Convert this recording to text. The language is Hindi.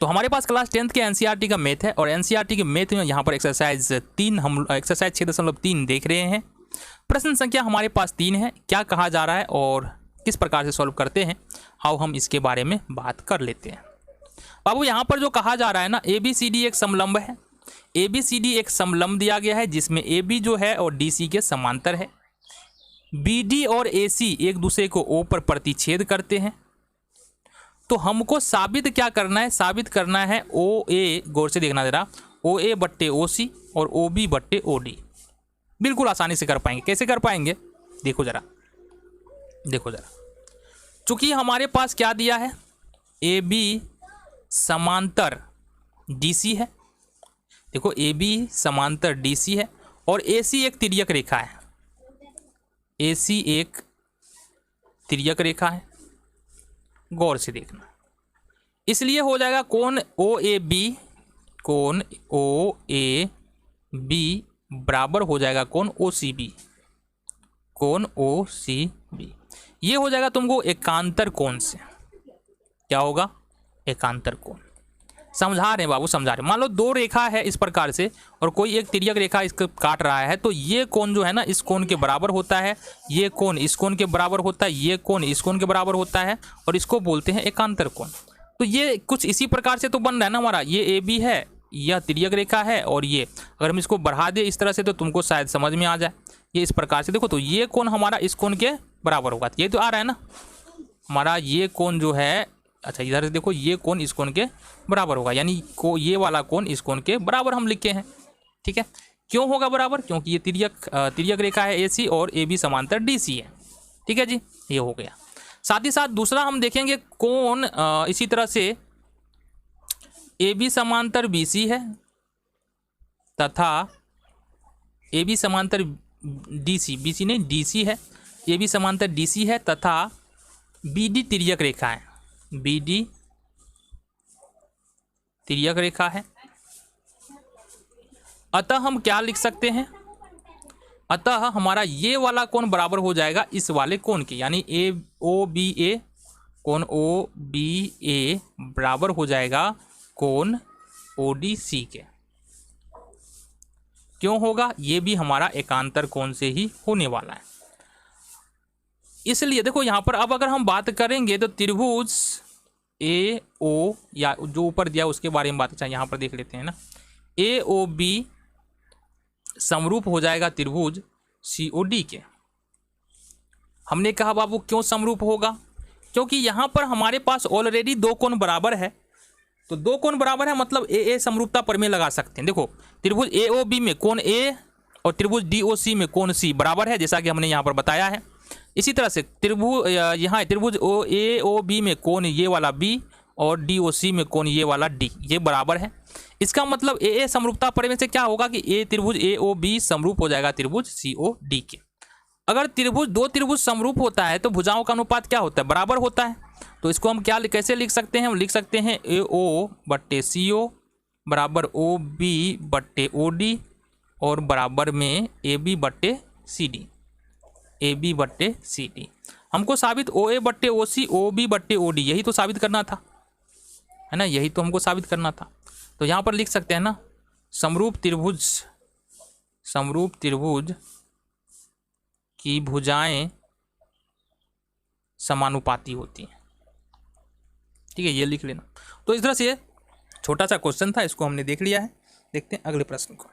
तो हमारे पास क्लास 10th के एनसीईआरटी का मैथ है और एनसीईआरटी के मैथ में यहाँ पर एक्सरसाइज 3 हम एक्सरसाइज 6.3 देख रहे हैं। प्रश्न संख्या हमारे पास 3 है। क्या कहा जा रहा है और किस प्रकार से सॉल्व करते हैं, आओ हम इसके बारे में बात कर लेते हैं। बाबू यहाँ पर जो कहा जा रहा है ना, ABCD एक समलंब है। ABCD एक समलंब दिया गया है जिसमें AB जो है और DC के समांतर है। BD और AC एक दूसरे को O पर प्रतिच्छेद करते हैं। तो हमको साबित क्या करना है, साबित करना है OA, गौर से देखना जरा, OA बट्टे OC और OB बट्टे OD। बिल्कुल आसानी से कर पाएंगे। कैसे कर पाएंगे, देखो जरा, देखो जरा। चूंकि हमारे पास क्या दिया है, AB समांतर DC है। देखो AB समांतर DC है और AC एक तिर्यक रेखा है। AC एक तिर्यक रेखा है, गौर से देखना। इसलिए हो जाएगा कोण OAB, कोण OAB बराबर हो जाएगा कोण OCB, कोण OCB। ये हो जाएगा तुमको एकांतर कोण से। क्या होगा, एकांतर कोण। समझा रहे हैं बाबू, समझा रहे हैं। मान लो दो रेखा है इस प्रकार से और कोई एक तिर्यक रेखा इसको काट रहा है, तो ये कोण जो है ना इस कोण के बराबर होता है, ये कोण इस कोण के बराबर होता है, ये कोण इस कोण के बराबर होता है और इसको बोलते हैं एकांतर कोण। तो ये कुछ इसी प्रकार से तो बन रहा है ना हमारा, ये AB है, यह तिर्यक रेखा है और ये अगर हम इसको बढ़ा दें इस तरह से तो तुमको शायद समझ में आ जाए। ये इस प्रकार से देखो, तो ये कोण हमारा इस कोण के बराबर होगा। ये तो आ रहा है ना हमारा, ये कोण जो है, अच्छा इधर से देखो, ये कोण इस कोण के बराबर होगा, यानी ये वाला कोण इस कोण के बराबर हम लिखे हैं। ठीक है, क्यों होगा बराबर, क्योंकि ये तिर्यक रेखा है AC और AB समांतर DC है। ठीक है जी, ये हो गया। साथ ही साथ दूसरा हम देखेंगे कोण इसी तरह से AB समांतर BC है तथा AB समांतर DC, BC नहीं DC है, AB समांतर DC है तथा BD तिर्यक रेखा है, BD तिर्यक रेखा है। अतः हम क्या लिख सकते हैं, अतः हमारा ये वाला कोण बराबर हो जाएगा इस वाले कोण के, यानी OBA, कोण OBA बराबर हो जाएगा कोण ODC के। क्यों होगा, ये भी हमारा एकांतर कोण से ही होने वाला है। इसलिए देखो यहाँ पर अब अगर हम बात करेंगे तो त्रिभुज AO, या जो ऊपर दिया उसके बारे में बात, अच्छा यहाँ पर देख लेते हैं ना, AOB समरूप हो जाएगा त्रिभुज COD के। हमने कहा बाबू क्यों समरूप होगा, क्योंकि यहाँ पर हमारे पास ऑलरेडी दो कोण बराबर है। तो दो कोण बराबर है मतलब AA समरूपता प्रमेय लगा सकते हैं। देखो त्रिभुज AOB में कोण A और त्रिभुज DOC में कोण C बराबर है, जैसा कि हमने यहाँ पर बताया है। इसी तरह से यहाँ त्रिभुज AOB में कोण ये वाला B और DOC में कोण ये वाला D, ये बराबर है। इसका मतलब AA समरूपता प्रमेय से क्या होगा कि त्रिभुज AOB समरूप हो जाएगा त्रिभुज COD के। अगर दो त्रिभुज समरूप होता है तो भुजाओं का अनुपात क्या होता है, बराबर होता है। तो इसको हम क्या कैसे लिख सकते हैं, हम लिख सकते हैं AO बट्टे CO बराबर OB बट्टे OD और बराबर में AB बट्टे CD, AB बट्टे CD। हमको साबित OA बट्टे OC OB बट्टे OD यही तो साबित करना था, है ना, यही तो हमको साबित करना था। तो यहाँ पर लिख सकते हैं ना, समरूप त्रिभुज की भुजाएं समानुपाती होती हैं। ठीक है, ये लिख लेना। तो इस तरह से छोटा सा क्वेश्चन था, इसको हमने देख लिया है। देखते हैं अगले प्रश्न को।